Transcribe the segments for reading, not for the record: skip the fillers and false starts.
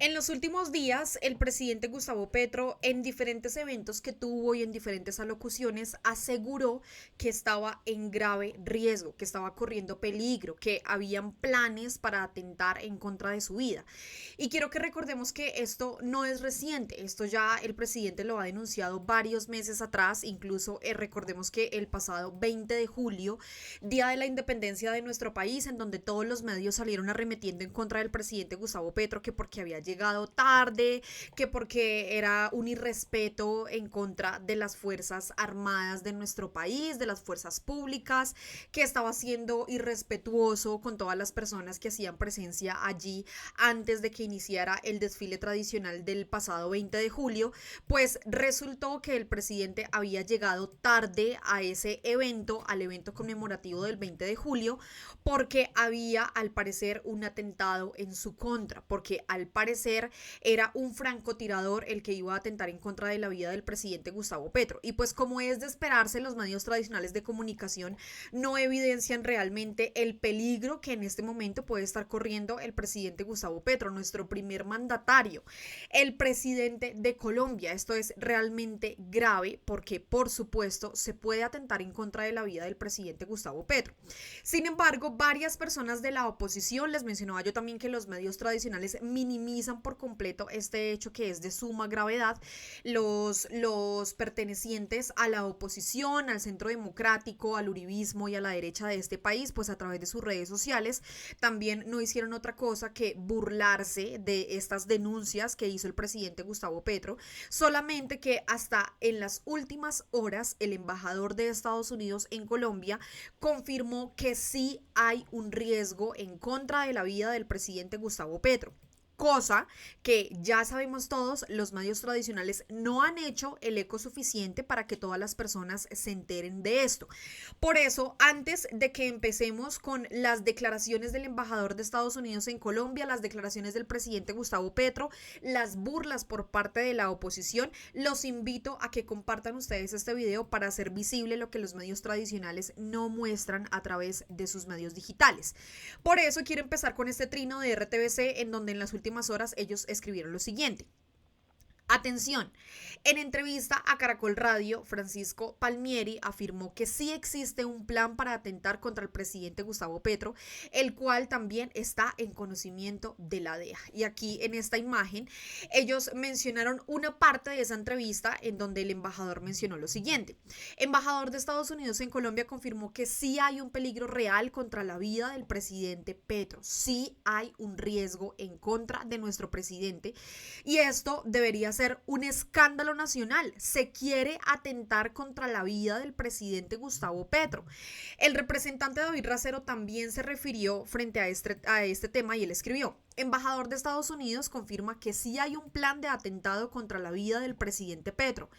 En los últimos días, el presidente Gustavo Petro, en diferentes eventos que tuvo y en diferentes alocuciones, aseguró que estaba en grave riesgo, que estaba corriendo peligro, que habían planes para atentar en contra de su vida. Y quiero que recordemos que esto no es reciente, esto ya el presidente lo ha denunciado varios meses atrás, incluso recordemos que el pasado 20 de julio, día de la independencia de nuestro país, en donde todos los medios salieron arremetiendo en contra del presidente Gustavo Petro, que porque había llegado tarde, que porque era un irrespeto en contra de las fuerzas armadas de nuestro país, de las fuerzas públicas, que estaba siendo irrespetuoso con todas las personas que hacían presencia allí antes de que iniciara el desfile tradicional del pasado 20 de julio, pues resultó que el presidente había llegado tarde a ese evento, al evento conmemorativo del 20 de julio, porque había al parecer un atentado en su contra, porque al parecer era un francotirador el que iba a atentar en contra de la vida del presidente Gustavo Petro. Y pues como es de esperarse, los medios tradicionales de comunicación no evidencian realmente el peligro que en este momento puede estar corriendo el presidente Gustavo Petro, nuestro primer mandatario, el presidente de Colombia. Esto es realmente grave porque, por supuesto, se puede atentar en contra de la vida del presidente Gustavo Petro. Sin embargo, varias personas de la oposición, les mencionaba yo también que los medios tradicionales minimizan por completo este hecho que es de suma gravedad. Los pertenecientes a la oposición, al centro democrático, al uribismo y a la derecha de este país, pues a través de sus redes sociales, también no hicieron otra cosa que burlarse de estas denuncias que hizo el presidente Gustavo Petro, solamente que hasta en las últimas horas el embajador de Estados Unidos en Colombia confirmó que sí hay un riesgo en contra de la vida del presidente Gustavo Petro. Cosa que ya sabemos todos, los medios tradicionales no han hecho el eco suficiente para que todas las personas se enteren de esto. Por eso, antes de que empecemos con las declaraciones del embajador de Estados Unidos en Colombia, las declaraciones del presidente Gustavo Petro, las burlas por parte de la oposición, los invito a que compartan ustedes este video para hacer visible lo que los medios tradicionales no muestran a través de sus medios digitales. Por eso quiero empezar con este trino de RTBC en donde en las últimas horas ellos escribieron lo siguiente. Atención, en entrevista a Caracol Radio, Francisco Palmieri afirmó que sí existe un plan para atentar contra el presidente Gustavo Petro, el cual también está en conocimiento de la DEA. Y aquí en esta imagen, ellos mencionaron una parte de esa entrevista en donde el embajador mencionó lo siguiente. Embajador de Estados Unidos en Colombia confirmó que sí hay un peligro real contra la vida del presidente Petro. Sí hay un riesgo en contra de nuestro presidente y esto debería ser un escándalo nacional. Se quiere atentar contra la vida del presidente Gustavo Petro. El representante David Racero también se refirió frente a este tema y él escribió: embajador de Estados Unidos confirma que sí hay un plan de atentado contra la vida del presidente Petro.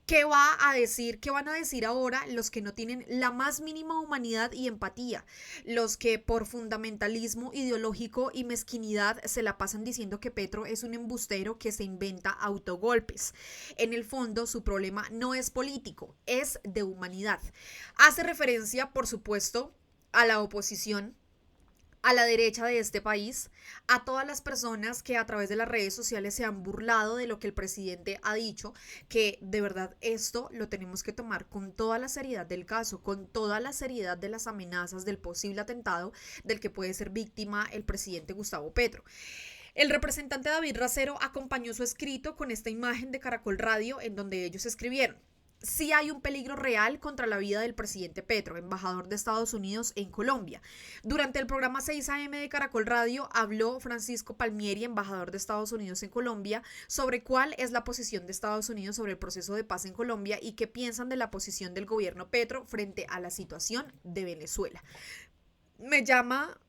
¿Qué va a decir? ¿Qué van a decir ahora los que no tienen la más mínima humanidad y empatía? Los que por fundamentalismo ideológico y mezquinidad se la pasan diciendo que Petro es un embustero que se inventa autogolpes. En el fondo, su problema no es político, es de humanidad. Hace referencia, por supuesto, a la oposición, a la derecha de este país, a todas las personas que a través de las redes sociales se han burlado de lo que el presidente ha dicho, que de verdad esto lo tenemos que tomar con toda la seriedad del caso, con toda la seriedad de las amenazas del posible atentado del que puede ser víctima el presidente Gustavo Petro. El representante David Racero acompañó su escrito con esta imagen de Caracol Radio en donde ellos escribieron: sí hay un peligro real contra la vida del presidente Petro, embajador de Estados Unidos en Colombia. Durante el programa 6 AM de Caracol Radio habló Francisco Palmieri, embajador de Estados Unidos en Colombia, sobre cuál es la posición de Estados Unidos sobre el proceso de paz en Colombia y qué piensan de la posición del gobierno Petro frente a la situación de Venezuela. Me llama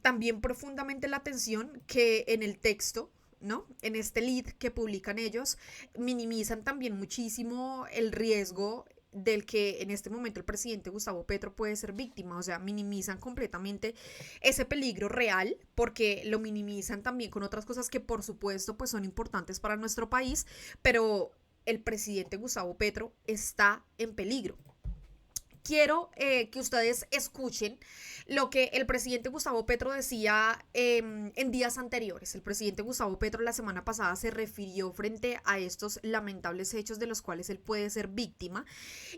también profundamente la atención que en el texto, ¿no? En este lead que publican ellos, minimizan también muchísimo el riesgo del que en este momento el presidente Gustavo Petro puede ser víctima, o sea, minimizan completamente ese peligro real, porque lo minimizan también con otras cosas que por supuesto pues son importantes para nuestro país, pero el presidente Gustavo Petro está en peligro. quiero que ustedes escuchen lo que el presidente Gustavo Petro decía en días anteriores. El presidente Gustavo Petro la semana pasada se refirió frente a estos lamentables hechos de los cuales él puede ser víctima,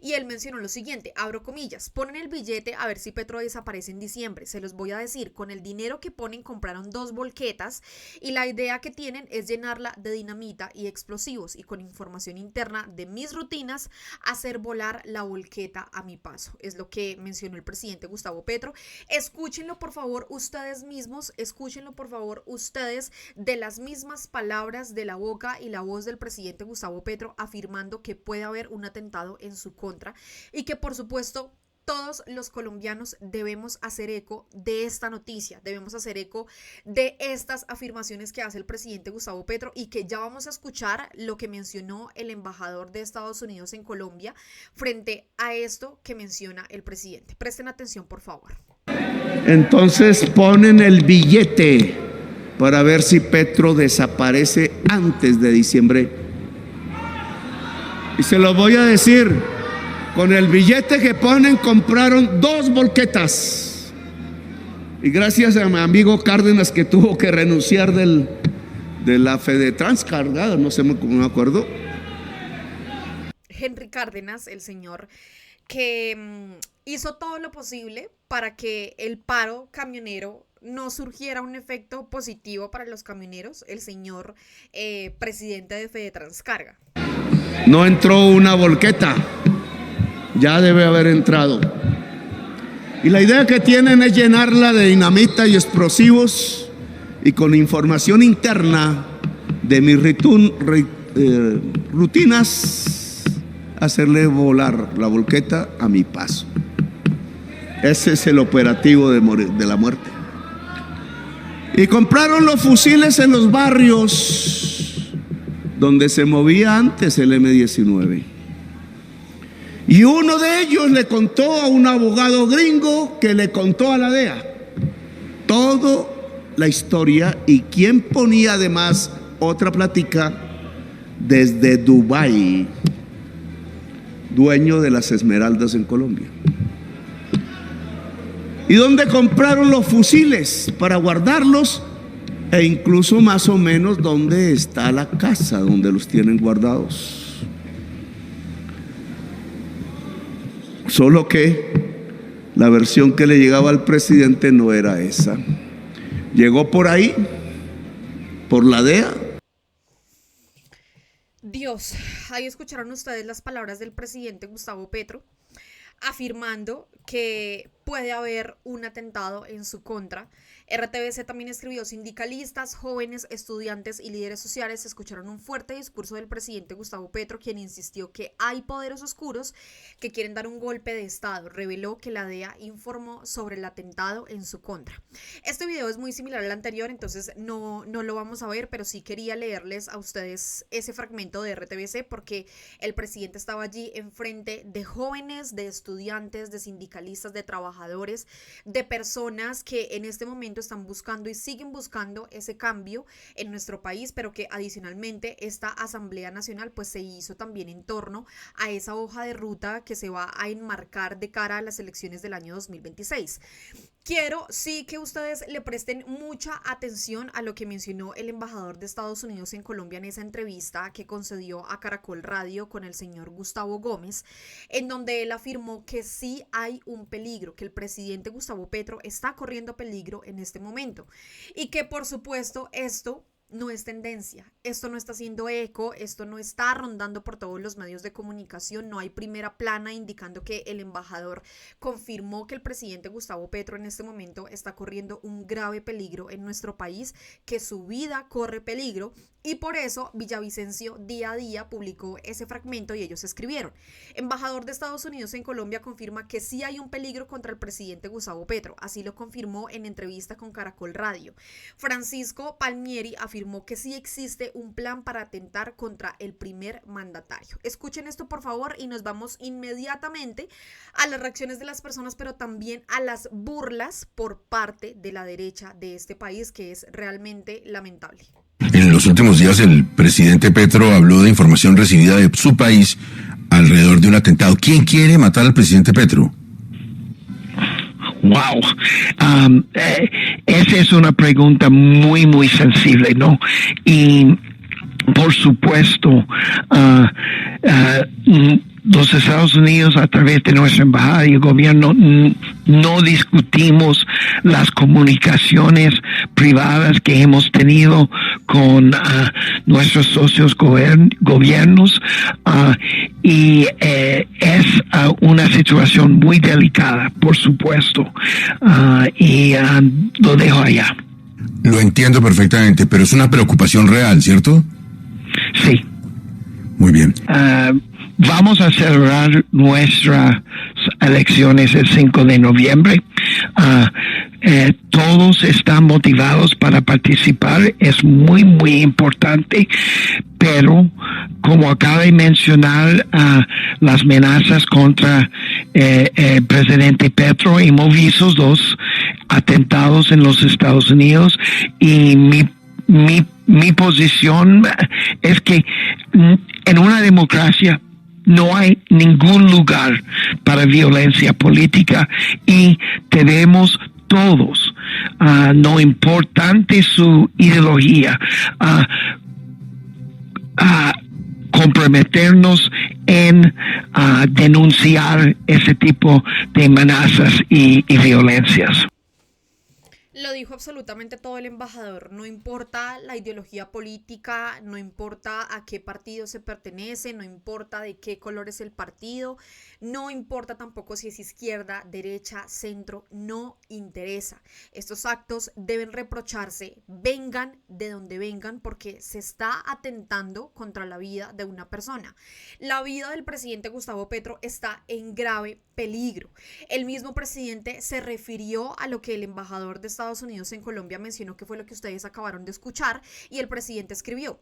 y él mencionó lo siguiente, abro comillas: ponen el billete a ver si Petro desaparece en diciembre, se los voy a decir, con el dinero que ponen compraron 2 volquetas y la idea que tienen es llenarla de dinamita y explosivos, y con información interna de mis rutinas hacer volar la volqueta a mi paso. Es lo que mencionó el presidente Gustavo Petro. Escúchenlo por favor ustedes mismos, escúchenlo por favor ustedes, de las mismas palabras de la boca y la voz del presidente Gustavo Petro, afirmando que puede haber un atentado en su contra y que por supuesto todos los colombianos debemos hacer eco de esta noticia, debemos hacer eco de estas afirmaciones que hace el presidente Gustavo Petro, y que ya vamos a escuchar lo que mencionó el embajador de Estados Unidos en Colombia frente a esto que menciona el presidente. Presten atención, por favor. Entonces ponen el billete para ver si Petro desaparece antes de diciembre. Y se lo voy a decir. Con el billete que ponen compraron 2 volquetas. Y gracias a mi amigo Cárdenas, que tuvo que renunciar de la Fedetrans cargada, no sé cómo me acuerdo. Henry Cárdenas, el señor que hizo todo lo posible para que el paro camionero no surgiera un efecto positivo para los camioneros, el señor presidente de Fedetranscarga. No entró una volqueta. Ya debe haber entrado. Y la idea que tienen es llenarla de dinamita y explosivos, y con información interna de mis rutinas hacerle volar la volqueta a mi paso. Ese es el operativo de la muerte. Y compraron los fusiles en los barrios donde se movía antes el M-19. Y uno de ellos le contó a un abogado gringo que le contó a la DEA toda la historia, y quien ponía además otra plática desde Dubái, dueño de las Esmeraldas en Colombia. Y donde compraron los fusiles para guardarlos, e incluso más o menos dónde está la casa donde los tienen guardados. Solo que la versión que le llegaba al presidente no era esa. Llegó por ahí, por la DEA. Dios, ahí escucharon ustedes las palabras del presidente Gustavo Petro, afirmando que puede haber un atentado en su contra. RTBC también escribió: sindicalistas, jóvenes, estudiantes y líderes sociales escucharon un fuerte discurso del presidente Gustavo Petro, quien insistió que hay poderes oscuros que quieren dar un golpe de estado. Reveló que la DEA informó sobre el atentado en su contra. Este video es muy similar al anterior, entonces no lo vamos a ver, pero sí quería leerles a ustedes ese fragmento de RTBC, porque el presidente estaba allí enfrente de jóvenes, de estudiantes, de sindicalistas, de trabajadores, de personas que en este momento están buscando y siguen buscando ese cambio en nuestro país, pero que adicionalmente esta Asamblea Nacional pues se hizo también en torno a esa hoja de ruta que se va a enmarcar de cara a las elecciones del año 2026. Quiero sí que ustedes le presten mucha atención a lo que mencionó el embajador de Estados Unidos en Colombia en esa entrevista que concedió a Caracol Radio con el señor Gustavo Gómez, en donde él afirmó que sí hay un peligro, que el presidente Gustavo Petro está corriendo peligro en este momento, y que por supuesto esto no es tendencia, esto no está haciendo eco, esto no está rondando por todos los medios de comunicación, no hay primera plana indicando que el embajador confirmó que el presidente Gustavo Petro en este momento está corriendo un grave peligro en nuestro país, que su vida corre peligro, y por eso Villavicencio Día a Día publicó ese fragmento y ellos escribieron: embajador de Estados Unidos en Colombia confirma que sí hay un peligro contra el presidente Gustavo Petro, así lo confirmó en entrevista con Caracol Radio. Francisco Palmieri afirmó que sí existe un plan para atentar contra el primer mandatario. Escuchen esto por favor y nos vamos inmediatamente a las reacciones de las personas, pero también a las burlas por parte de la derecha de este país, que es realmente lamentable. En los últimos días el presidente Petro habló de información recibida de su país alrededor de un atentado. ¿Quién quiere matar al presidente Petro? Wow. Esa es una pregunta muy, muy sensible, ¿no? Y por supuesto, los Estados Unidos, a través de nuestra embajada y el gobierno, no discutimos las comunicaciones privadas que hemos tenido con nuestros socios gobiernos, y es una situación muy delicada, por supuesto, y lo dejo allá. Lo entiendo perfectamente, pero es una preocupación real, ¿cierto? Sí. Muy bien. Vamos a celebrar nuestras elecciones el 5 de noviembre. Todos están motivados para participar. Es muy, muy importante. Pero, como acaba de mencionar, las amenazas contra el presidente Petro, hemos visto 2 atentados en los Estados Unidos, y mi posición es que en una democracia no hay ningún lugar para violencia política, y tenemos todos, no importante su ideología, comprometernos en denunciar ese tipo de amenazas y violencias. Lo dijo absolutamente todo el embajador, no importa la ideología política, no importa a qué partido se pertenece, no importa de qué color es el partido, no importa tampoco si es izquierda, derecha, centro, no interesa. Estos actos deben reprocharse, vengan de donde vengan, porque se está atentando contra la vida de una persona. La vida del presidente Gustavo Petro está en grave peligro. El mismo presidente se refirió a lo que el embajador de Estados Unidos en Colombia mencionó, que fue lo que ustedes acabaron de escuchar, y el presidente escribió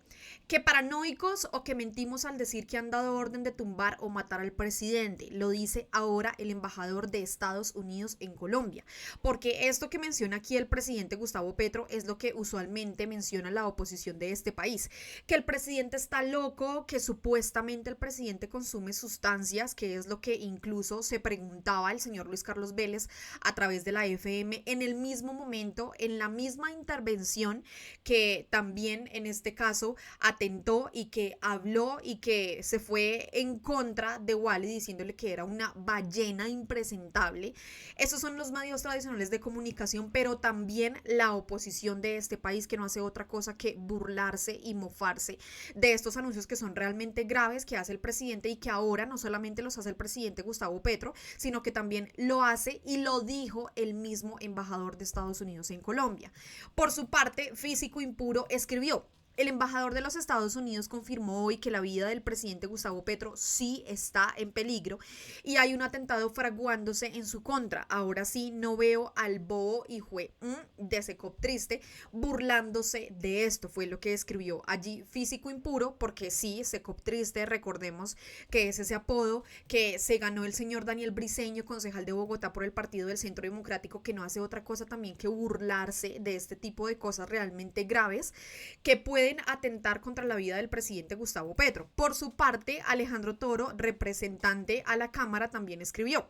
que paranoicos o que mentimos al decir que han dado orden de tumbar o matar al presidente. Lo dice ahora el embajador de Estados Unidos en Colombia, porque esto que menciona aquí el presidente Gustavo Petro es lo que usualmente menciona la oposición de este país, que el presidente está loco, que supuestamente el presidente consume sustancias, que es lo que incluso se preguntaba el señor Luis Carlos Vélez a través de la FM en el mismo momento, en la misma intervención que también en este caso atentó y que habló y que se fue en contra de Wally, diciéndole que era una ballena impresentable. Esos son los medios tradicionales de comunicación, pero también la oposición de este país, que no hace otra cosa que burlarse y mofarse de estos anuncios que son realmente graves que hace el presidente, y que ahora no solamente los hace el presidente Gustavo Petro, sino que también lo hace y lo dijo el mismo embajador de Estados Unidos en Colombia. Por su parte, Físico Impuro escribió: el embajador de los Estados Unidos confirmó hoy que la vida del presidente Gustavo Petro sí está en peligro y hay un atentado fraguándose en su contra. Ahora sí no veo al bobo hijue de Secop Triste burlándose de esto, fue lo que escribió allí Físico Impuro, porque sí, Secop Triste, recordemos que es ese apodo que se ganó el señor Daniel Briceño, concejal de Bogotá por el Partido del Centro Democrático, que no hace otra cosa también que burlarse de este tipo de cosas realmente graves que pueden atentar contra la vida del presidente Gustavo Petro. Por su parte, Alejandro Toro, representante a la Cámara, también escribió: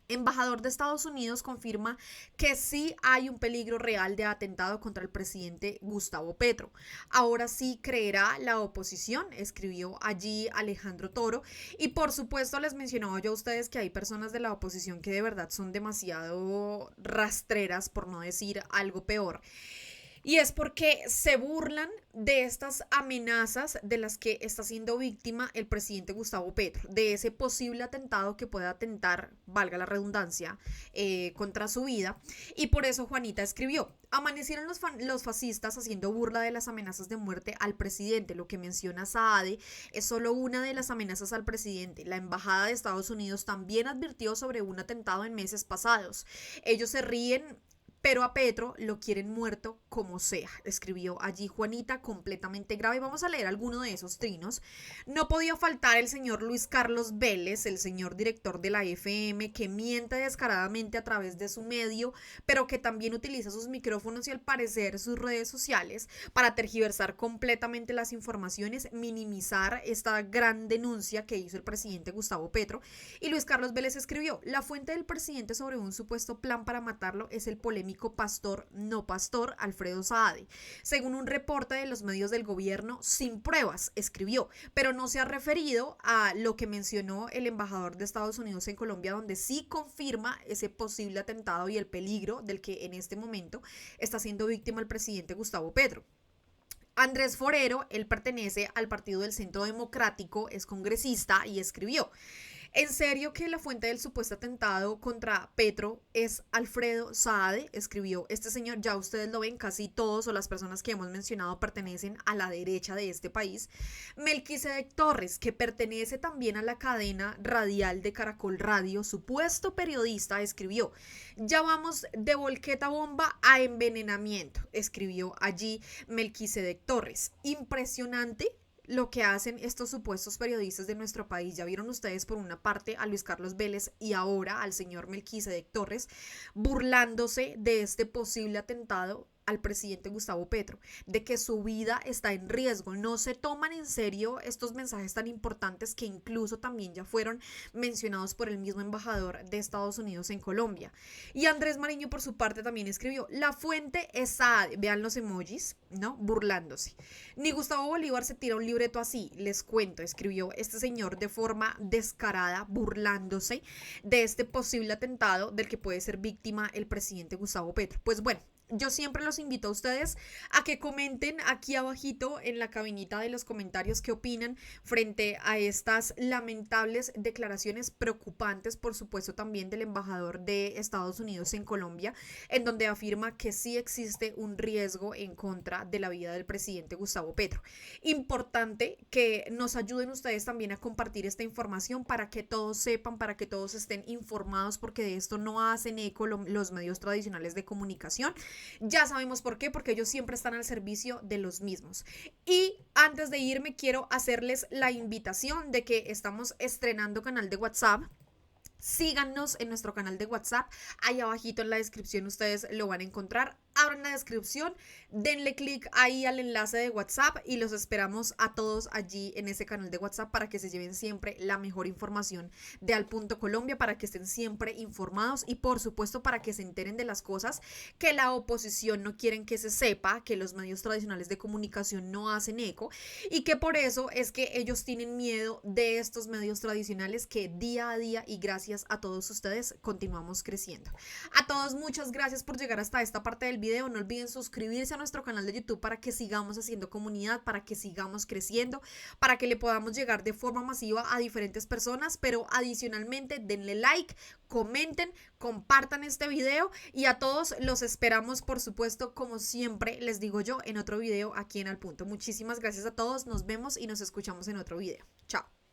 embajador de Estados Unidos confirma que sí hay un peligro real de atentado contra el presidente Gustavo Petro. Ahora sí creerá la oposición, escribió allí Alejandro Toro. Y por supuesto les mencionaba yo a ustedes que hay personas de la oposición que de verdad son demasiado rastreras, por no decir algo peor. Y es porque se burlan de estas amenazas de las que está siendo víctima el presidente Gustavo Petro, de ese posible atentado que pueda atentar, valga la redundancia, contra su vida. Y por eso Juanita escribió: amanecieron los fascistas haciendo burla de las amenazas de muerte al presidente. Lo que menciona Saade es solo una de las amenazas al presidente. La embajada de Estados Unidos también advirtió sobre un atentado en meses pasados. Ellos se ríen, pero a Petro lo quieren muerto como sea, escribió allí Juanita, completamente grave. Vamos a leer alguno de esos trinos. No podía faltar el señor Luis Carlos Vélez, el señor director de la FM, que miente descaradamente a través de su medio, pero que también utiliza sus micrófonos y al parecer sus redes sociales para tergiversar completamente las informaciones, minimizar esta gran denuncia que hizo el presidente Gustavo Petro. Y Luis Carlos Vélez escribió: la fuente del presidente sobre un supuesto plan para matarlo es el polémico pastor no pastor Alfredo Saade, según un reporte de los medios del gobierno, sin pruebas, escribió, pero no se ha referido a lo que mencionó el embajador de Estados Unidos en Colombia, donde sí confirma ese posible atentado y el peligro del que en este momento está siendo víctima el presidente Gustavo Petro. Andrés Forero, él pertenece al Partido del Centro Democrático, es congresista y escribió: ¿en serio que la fuente del supuesto atentado contra Petro es Alfredo Saade? Escribió este señor. Ya ustedes lo ven, casi todos o las personas que hemos mencionado pertenecen a la derecha de este país. Melquisedec Torres, que pertenece también a la cadena radial de Caracol Radio, supuesto periodista, escribió: ya vamos de volqueta bomba a envenenamiento, escribió allí Melquisedec Torres. Impresionante lo que hacen estos supuestos periodistas de nuestro país. Ya vieron ustedes por una parte a Luis Carlos Vélez y ahora al señor Melquisedec Torres burlándose de este posible atentado al presidente Gustavo Petro, de que su vida está en riesgo. No se toman en serio estos mensajes tan importantes que incluso también ya fueron mencionados por el mismo embajador de Estados Unidos en Colombia. Y Andrés Mariño por su parte también escribió: la fuente es Saade, vean los emojis, ¿no? Burlándose. Ni Gustavo Bolívar se tira un libreto así, les cuento, escribió este señor de forma descarada, burlándose de este posible atentado del que puede ser víctima el presidente Gustavo Petro. Pues bueno, yo siempre los invito a ustedes a que comenten aquí abajito en la cabinita de los comentarios qué opinan frente a estas lamentables declaraciones preocupantes, por supuesto también del embajador de Estados Unidos en Colombia, en donde afirma que sí existe un riesgo en contra de la vida del presidente Gustavo Petro. Importante que nos ayuden ustedes también a compartir esta información para que todos sepan, para que todos estén informados, porque de esto no hacen eco los medios tradicionales de comunicación. Ya sabemos por qué, porque ellos siempre están al servicio de los mismos. Y antes de irme quiero hacerles la invitación de que estamos estrenando canal de WhatsApp. Síganos en nuestro canal de WhatsApp, ahí abajito en la descripción ustedes lo van a encontrar. Abran la descripción, denle clic ahí al enlace de WhatsApp y los esperamos a todos allí en ese canal de WhatsApp para que se lleven siempre la mejor información de Al Punto Colombia, para que estén siempre informados y por supuesto para que se enteren de las cosas que la oposición no quieren que se sepa, que los medios tradicionales de comunicación no hacen eco y que por eso es que ellos tienen miedo de estos medios tradicionales que día a día y gracias a todos ustedes continuamos creciendo. A todos muchas gracias por llegar hasta esta parte del video. No olviden suscribirse a nuestro canal de YouTube para que sigamos haciendo comunidad, para que sigamos creciendo, para que le podamos llegar de forma masiva a diferentes personas, pero adicionalmente denle like, comenten, compartan este video y a todos los esperamos, por supuesto, como siempre les digo yo, en otro video aquí en Al Punto. Muchísimas gracias a todos, nos vemos y nos escuchamos en otro video. Chao.